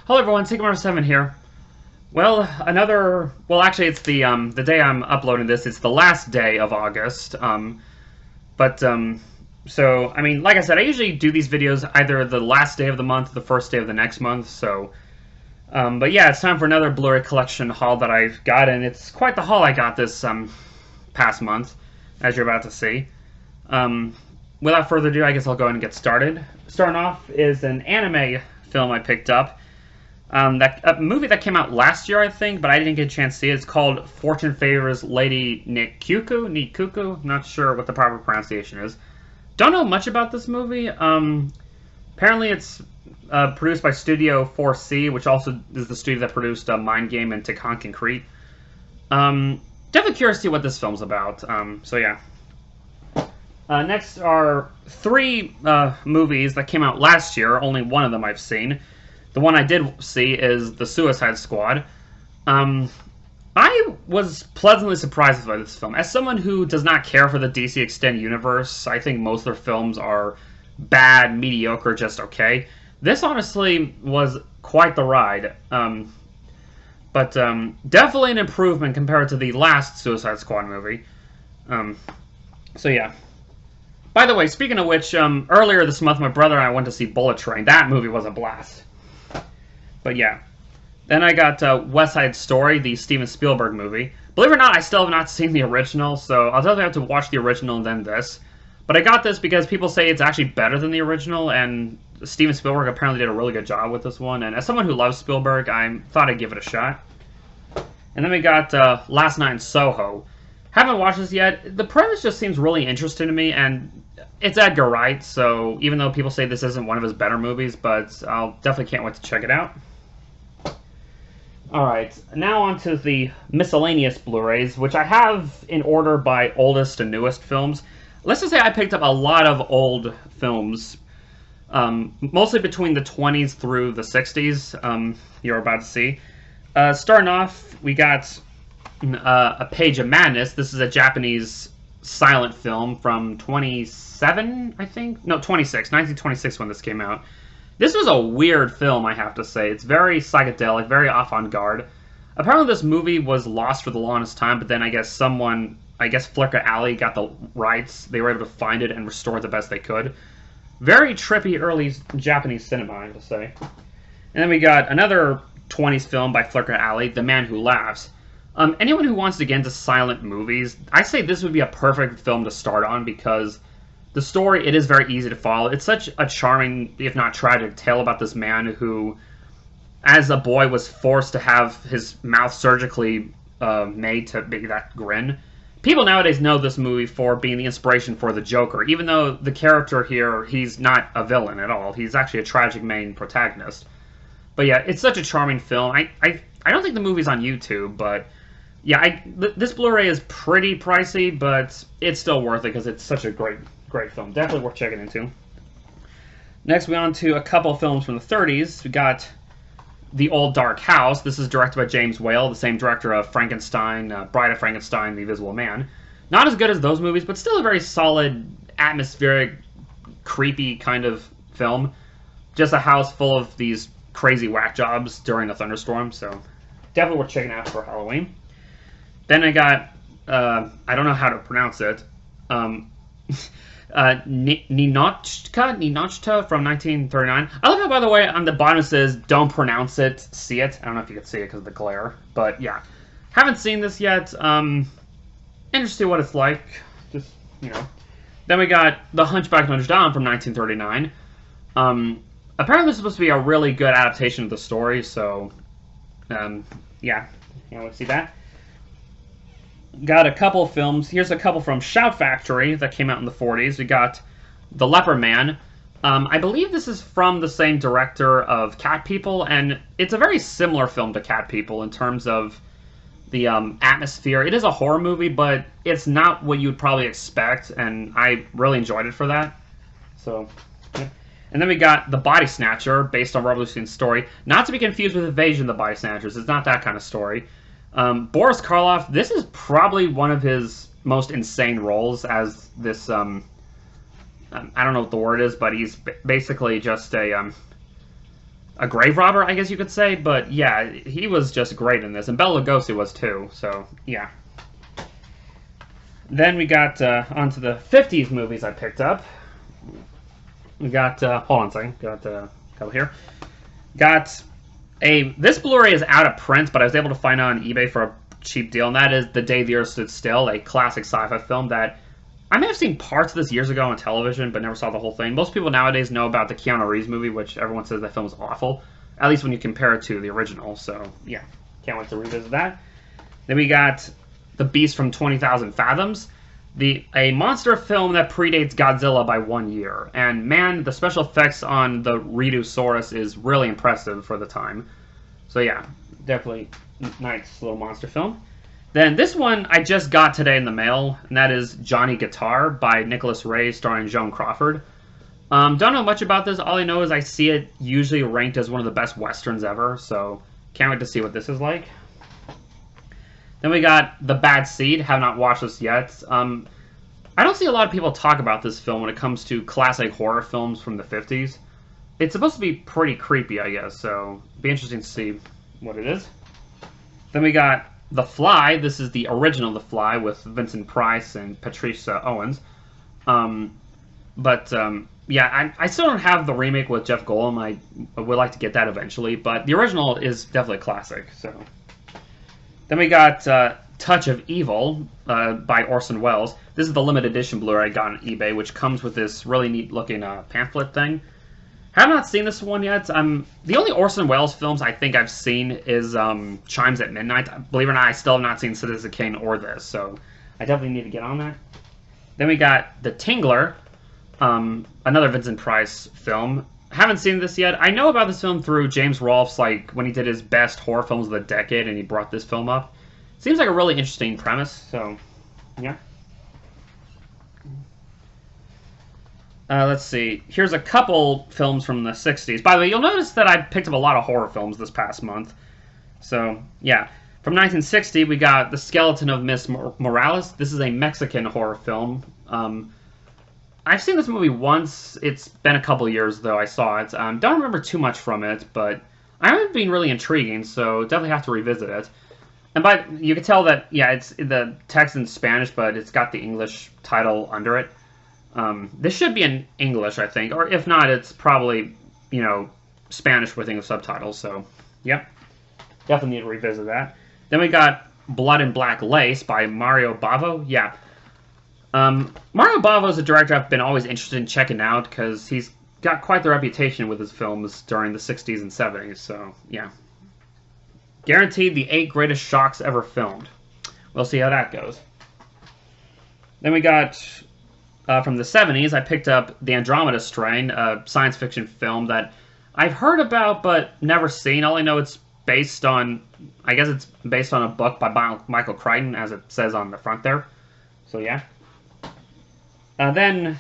Hello everyone, Sigmar7 here. Well, actually it's the day I'm uploading this, it's the last day of August. So, I mean, like I said, I usually do these videos either the last day of the month or the first day of the next month, so... but yeah, it's time for another Blu-ray collection haul that I've got, and it's quite the haul I got this, past month, as you're about to see. Without further ado, I guess I'll go ahead and get started. Starting off is an anime film I picked up. A movie that came out last year, I think, but I didn't get a chance to see it. It's called Fortune Favors Lady Nikuku. Not sure what the proper pronunciation is. Don't know much about this movie. Apparently it's produced by Studio 4C, which also is the studio that produced Mind Game and Tekken Concrete. Definitely curious to see what this film's about. So yeah. Next are three movies that came out last year. Only one of them I've seen. The one I did see is The Suicide Squad. I was pleasantly surprised by this film. As someone who does not care for the DC Extended Universe, I think most of their films are bad, mediocre, just okay. This honestly was quite the ride. But definitely an improvement compared to the last Suicide Squad movie. So yeah. By the way, speaking of which, earlier this month my brother and I went to see Bullet Train. That movie was a blast. But yeah. Then I got West Side Story, the Steven Spielberg movie. Believe it or not, I still have not seen the original, so I'll definitely have to watch the original and then this. But I got this because people say it's actually better than the original, and Steven Spielberg apparently did a really good job with this one. And as someone who loves Spielberg, I thought I'd give it a shot. And then we got Last Night in Soho. Haven't watched this yet. The premise just seems really interesting to me, and it's Edgar Wright, so even though people say this isn't one of his better movies, but I'll definitely can't wait to check it out. Alright, now on to the miscellaneous Blu-rays, which I have in order by oldest to newest films. Let's just say I picked up a lot of old films, mostly between the 20s through the 60s, you're about to see. Starting off, we got A Page of Madness. This is a Japanese silent film from 27, I think? No, 1926 when this came out. This was a weird film, I have to say. It's very psychedelic, very avant-garde. Apparently this movie was lost for the longest time, but then I guess Flickr Alley got the rights. They were able to find it and restore it the best they could. Very trippy early Japanese cinema, I have to say. And then we got another 20s film by Flickr Alley, The Man Who Laughs. Anyone who wants to get into silent movies, I say this would be a perfect film to start on because the story, it is very easy to follow. It's such a charming, if not tragic, tale about this man who, as a boy, was forced to have his mouth surgically made to make that grin. People nowadays know this movie for being the inspiration for the Joker, even though the character here, he's not a villain at all. He's actually a tragic main protagonist. But yeah, it's such a charming film. I don't think the movie's on YouTube, but yeah, this Blu-ray is pretty pricey, but it's still worth it because it's such a great film. Definitely worth checking into. Next, we're on to a couple of films from the 30s. We got The Old Dark House. This is directed by James Whale, the same director of Frankenstein, Bride of Frankenstein, The Invisible Man. Not as good as those movies, but still a very solid, atmospheric, creepy kind of film. Just a house full of these crazy whack jobs during a thunderstorm, so definitely worth checking out for Halloween. Then I got, I don't know how to pronounce it, Ninochka from 1939. I love how, by the way, on the bottom it says, don't pronounce it, see it. I don't know if you can see it because of the glare, but yeah. Haven't seen this yet. Interested to see what it's like, just, you know. Then we got The Hunchback of Notre Dame from 1939. Apparently this is supposed to be a really good adaptation of the story, so, yeah, you want to see that. Got a couple of films. Here's a couple from Shout Factory that came out in the 40s. We got The Leper Man. I believe this is from the same director of Cat People, and it's a very similar film to Cat People in terms of the atmosphere. It is a horror movie, but it's not what you would probably expect, and I really enjoyed it for that. So, yeah. And then we got The Body Snatcher, based on Robert Lucian's story. Not to be confused with Invasion of the Body Snatchers. It's not that kind of story. Boris Karloff, this is probably one of his most insane roles as this, I don't know what the word is, but he's basically just a, a grave robber, I guess you could say. But yeah, he was just great in this, and Bela Lugosi was too. So yeah. Then we got onto the 50s movies I picked up. We got hold on a second. Got a couple here. Got this Blu-ray is out of print, but I was able to find it on eBay for a cheap deal, and that is The Day the Earth Stood Still, a classic sci-fi film that I may have seen parts of this years ago on television, but never saw the whole thing. Most people nowadays know about the Keanu Reeves movie, which everyone says that film is awful, at least when you compare it to the original. So yeah, can't wait to revisit that. Then we got The Beast from 20,000 Fathoms, a monster film that predates Godzilla by 1 year. And man, the special effects on the Redosaurus is really impressive for the time. So yeah, definitely nice little monster film. Then this one I just got today in the mail, and that is Johnny Guitar by Nicholas Ray, starring Joan Crawford. Don't know much about this. All I know is I see it usually ranked as one of the best westerns ever, so can't wait to see what this is like. Then we got The Bad Seed. Have not watched this yet. I don't see a lot of people talk about this film when it comes to classic horror films from the 50s. It's supposed to be pretty creepy, I guess, so it'll be interesting to see what it is. Then we got The Fly. This is the original The Fly with Vincent Price and Patrice Owens. Yeah, I still don't have the remake with Jeff Goldblum. I would like to get that eventually, but the original is definitely a classic. So then we got Touch of Evil by Orson Welles. This is the limited edition Blu-ray I got on eBay, which comes with this really neat looking pamphlet thing. Have not seen this one yet. The only Orson Welles films I think I've seen is Chimes at Midnight. Believe it or not, I still have not seen Citizen Kane or this, so I definitely need to get on that. Then we got The Tingler, another Vincent Price film. Haven't seen this yet. I know about this film through James Rolfe's, like, when he did his best horror films of the decade, and he brought this film up. Seems like a really interesting premise, so, yeah. Let's see. Here's a couple films from the 60s. By the way, you'll notice that I picked up a lot of horror films this past month. So, yeah. From 1960, we got The Skeleton of Miss Morales. This is a Mexican horror film. I've seen this movie once. It's been a couple years, though, I saw it. Don't remember too much from it, but I remember it being really intriguing, so definitely have to revisit it. And you can tell that, yeah, it's the text in Spanish, but it's got the English title under it. This should be in English, I think, or if not, it's probably, you know, Spanish with English subtitles, so, yep. Definitely need to revisit that. Then we got Blood and Black Lace by Mario Bavo. Yeah. Mario Bavo is a director I've been always interested in checking out because he's got quite the reputation with his films during the 60s and 70s, so, yeah. Guaranteed the 8 greatest shocks ever filmed. We'll see how that goes. Then we got, from the 70s, I picked up The Andromeda Strain, a science fiction film that I've heard about but never seen. All I know it's based on, I guess it's based on a book by Michael Crichton, as it says on the front there. So, yeah. Then,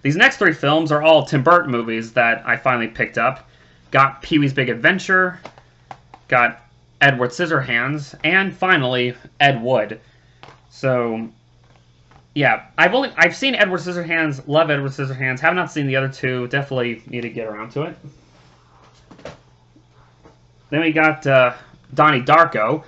these next 3 films are all Tim Burton movies that I finally picked up. Got Pee-wee's Big Adventure, got Edward Scissorhands, and finally, Ed Wood. So, yeah, I've seen Edward Scissorhands, love Edward Scissorhands, have not seen the other 2, definitely need to get around to it. Then we got Donnie Darko.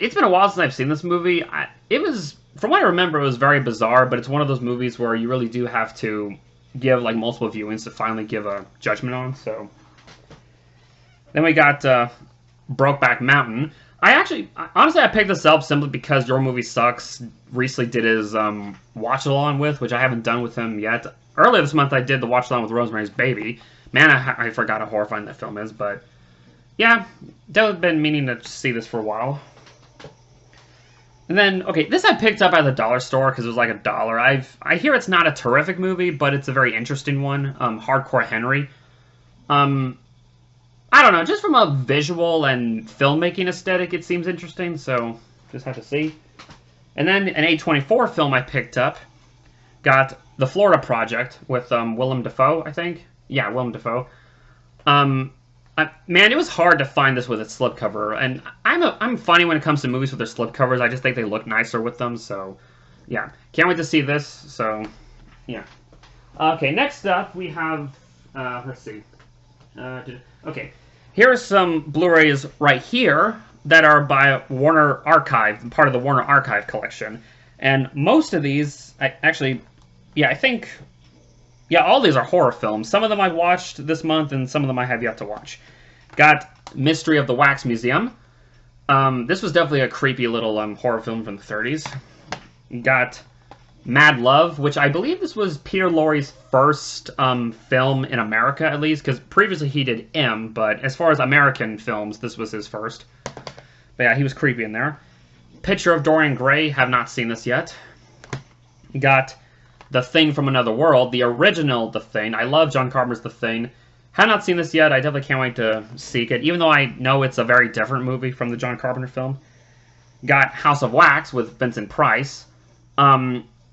It's been a while since I've seen this movie. It was, from what I remember, it was very bizarre, but it's one of those movies where you really do have to give like multiple viewings to finally give a judgment on. So then we got Brokeback Mountain. Honestly, I picked this up simply because Your Movie Sucks recently did his watch-along with, which I haven't done with him yet. Earlier this month, I did the watch-along with Rosemary's Baby. Man, I forgot how horrifying that film is, but yeah, definitely been meaning to see this for a while. And then, okay, this I picked up at the dollar store because it was like $1. I hear it's not a terrific movie, but it's a very interesting one. Hardcore Henry. I don't know, just from a visual and filmmaking aesthetic, it seems interesting, so just have to see. And then an A24 film I picked up, got The Florida Project with Willem Dafoe, I think. Yeah, Willem Dafoe. Man, it was hard to find this with its slipcover, and I'm funny when it comes to movies with their slipcovers. I just think they look nicer with them, so yeah. Can't wait to see this, so yeah. Okay, next up we have, let's see. Okay, here are some Blu-rays right here that are by Warner Archive, part of the Warner Archive collection. And most of these, I think, yeah, all these are horror films. Some of them I've watched this month, and some of them I have yet to watch. Got Mystery of the Wax Museum. This was definitely a creepy little horror film from the 30s. Got Mad Love, which I believe this was Peter Lorre's first film in America, at least, because previously he did M, but as far as American films, this was his first. But yeah, he was creepy in there. Picture of Dorian Gray, have not seen this yet. Got The Thing from Another World, the original The Thing. I love John Carpenter's The Thing. Have not seen this yet. I definitely can't wait to seek it, even though I know it's a very different movie from the John Carpenter film. Got House of Wax with Vincent Price.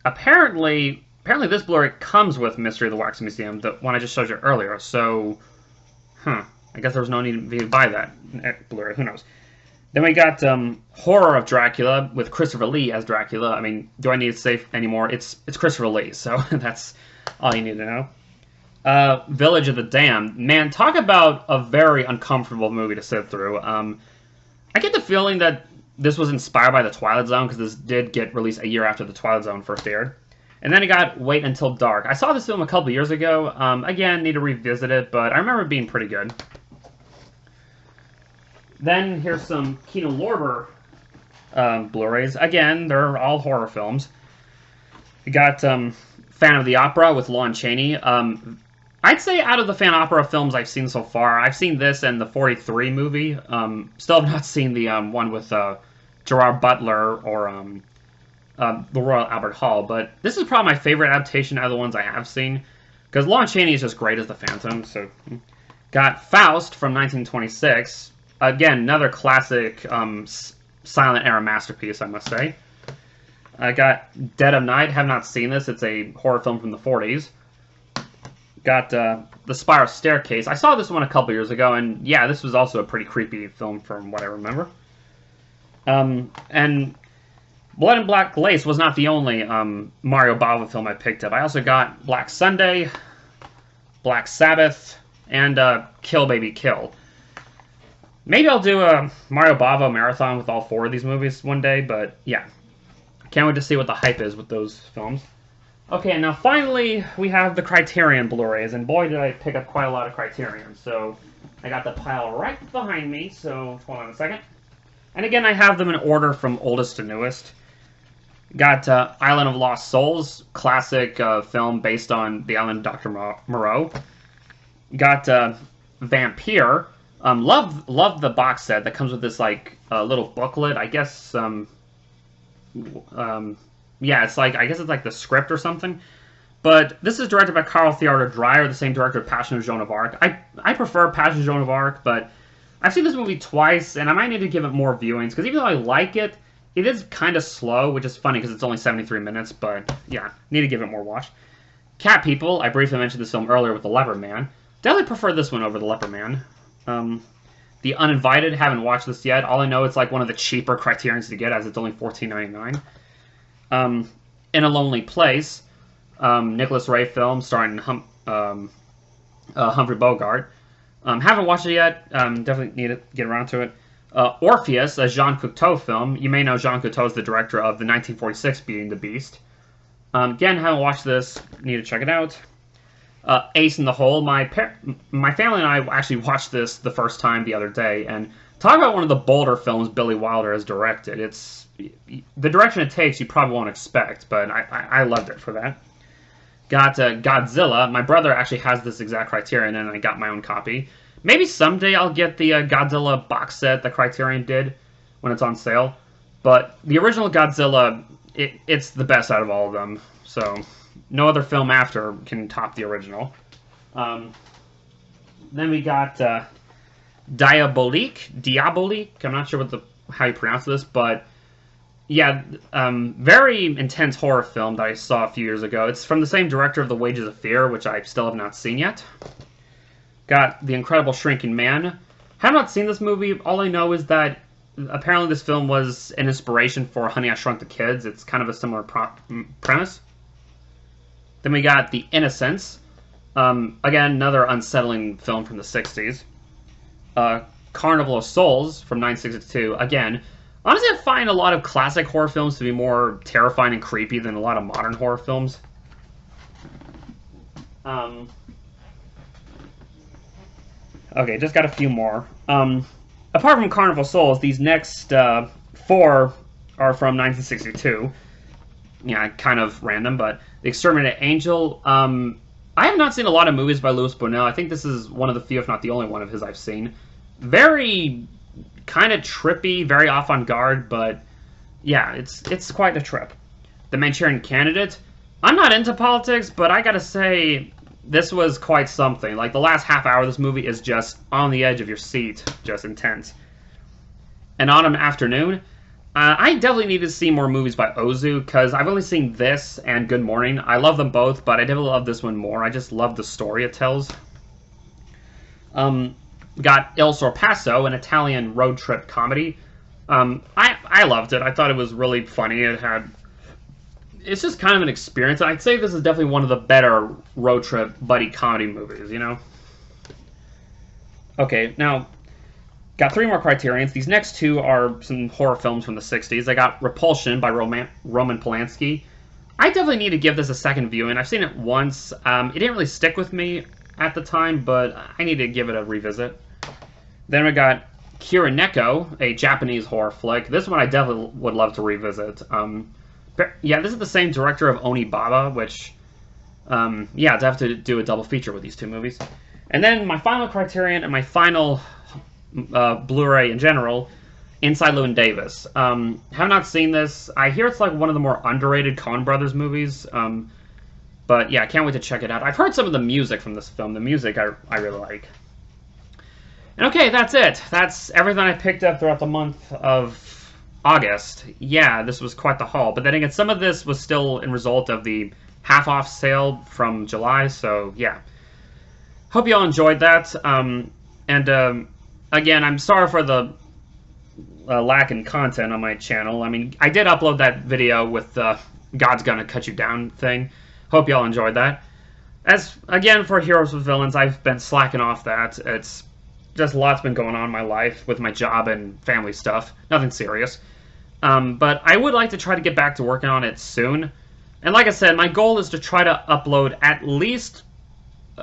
Apparently this Blu-ray comes with Mystery of the Wax Museum, the one I just showed you earlier. So, I guess there was no need to buy that Blu-ray. Who knows? Then we got Horror of Dracula with Christopher Lee as Dracula. I mean, do I need to say anymore? It's Christopher Lee, so that's all you need to know. Village of the Damned. Man, talk about a very uncomfortable movie to sit through. I get the feeling that this was inspired by The Twilight Zone, because this did get released a year after The Twilight Zone first aired. And then it got Wait Until Dark. I saw this film a couple years ago. Again, need to revisit it, but I remember it being pretty good. Then here's some Kino Lorber Blu-rays. Again, they're all horror films. We got Phantom of the Opera with Lon Chaney. I'd say out of the Phantom Opera films I've seen so far, I've seen this and the 43 movie. Still have not seen the one with Gerard Butler or the Royal Albert Hall, but this is probably my favorite adaptation out of the ones I have seen, because Lon Chaney is just great as the Phantom. So, got Faust from 1926. Again, another classic silent era masterpiece, I must say. I got Dead of Night. Have not seen this. It's a horror film from the 40s. Got The Spiral Staircase. I saw this one a couple years ago, and yeah, this was also a pretty creepy film from what I remember. And Blood and Black Lace was not the only Mario Bava film I picked up. I also got Black Sunday, Black Sabbath, and Kill Baby Kill. Maybe I'll do a Mario Bava marathon with all four of these movies one day, but yeah. Can't wait to see what the hype is with those films. Okay, now finally we have the Criterion Blu-rays, and boy did I pick up quite a lot of Criterion. So I got the pile right behind me, so hold on a second. And again, I have them in order from oldest to newest. Got Island of Lost Souls, classic film based on the island of Dr. Moreau. Got Vampire. Love the box set that comes with this like little booklet. I guess yeah, it's like, I guess it's like the script or something. But this is directed by Carl Theodor Dreyer, the same director of Passion of Joan of Arc. I prefer Passion of Joan of Arc, but I've seen this movie twice, and I might need to give it more viewings, because even though I like it, it is kind of slow, which is funny because it's only 73 minutes, but yeah, need to give it more watch. Cat People, I briefly mentioned this film earlier with The Leopard Man. Definitely prefer this one over The Leopard Man. The Uninvited, haven't watched this yet. All I know, it's like one of the cheaper Criterions to get, as it's only $14.99. In a Lonely Place, Nicholas Ray film starring Humphrey Bogart. Haven't watched it yet. Definitely need to get around to it. Orpheus, a Jean Cocteau film. You may know Jean Cocteau is the director of the 1946 Beauty and the Beast. Again, haven't watched this. Need to check it out. Ace in the Hole. My family and I actually watched this the first time the other day, and talk about one of the bolder films Billy Wilder has directed. It's the direction it takes you probably won't expect, but I loved it for that. Got Godzilla. My brother actually has this exact Criterion, and I got my own copy. Maybe someday I'll get the Godzilla box set that Criterion did when it's on sale. But the original Godzilla, it's the best out of all of them. So no other film after can top the original. Then we got Diabolique. I'm not sure how you pronounce this, but yeah, very intense horror film that I saw a few years ago. It's from the same director of The Wages of Fear, which I still have not seen yet. Got The Incredible Shrinking Man. Have not seen this movie. All I know is that apparently this film was an inspiration for Honey, I Shrunk the Kids. It's kind of a similar premise. Then we got The Innocents. Again, another unsettling film from the 60s. Carnival of Souls from 1962. Again, honestly, I find a lot of classic horror films to be more terrifying and creepy than a lot of modern horror films. Okay, just got a few more. Apart from Carnival of Souls, these next 4 are from 1962. Yeah, kind of random, but The Exterminated Angel. I have not seen a lot of movies by Louis Buñuel. I think this is one of the few, if not the only one of his I've seen. Very kind of trippy, very avant-garde, but yeah, it's quite a trip. The Manchurian Candidate. I'm not into politics, but I gotta say, this was quite something. Like, the last half hour of this movie is just on the edge of your seat, just intense. An Autumn Afternoon. I definitely need to see more movies by Ozu, because I've only seen this and Good Morning. I love them both, but I definitely love this one more. I just love the story it tells. Got Il Sorpasso, an Italian road trip comedy. I loved it. I thought it was really funny. It's just kind of an experience. I'd say this is definitely one of the better road trip buddy comedy movies, you know? Okay, now, got 3 more Criterions. These next 2 are some horror films from the 60s. I got Repulsion by Roman Polanski. I definitely need to give this a second viewing. I've seen it once. It didn't really stick with me at the time, but I need to give it a revisit. Then we got Kirineko, a Japanese horror flick. This one I definitely would love to revisit. Yeah, this is the same director of Onibaba, which, yeah, I'd have to do a double feature with these 2 movies. And then my final Criterion and my final Blu-ray in general, Inside Llewyn Davis. Have not seen this. I hear it's like one of the more underrated Coen Brothers movies. But yeah, I can't wait to check it out. I've heard some of the music from this film. The music I really like. And okay, that's it. That's everything I picked up throughout the month of August. Yeah, this was quite the haul. But then again, some of this was still in result of the half-off sale from July. So yeah, hope you all enjoyed that. Again, I'm sorry for the lack in content on my channel. I mean, I did upload that video with the God's Gonna Cut You Down thing. Hope y'all enjoyed that. As, again, for Heroes with Villains, I've been slacking off that. It's just lots been going on in my life with my job and family stuff. Nothing serious. But I would like to try to get back to working on it soon. And like I said, my goal is to try to upload at least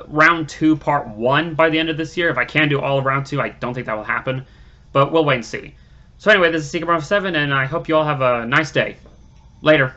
Round 2, Part 1 by the end of this year. If I can do all of Round 2, I don't think that will happen. But we'll wait and see. So anyway, this is Secret 7, and I hope you all have a nice day. Later.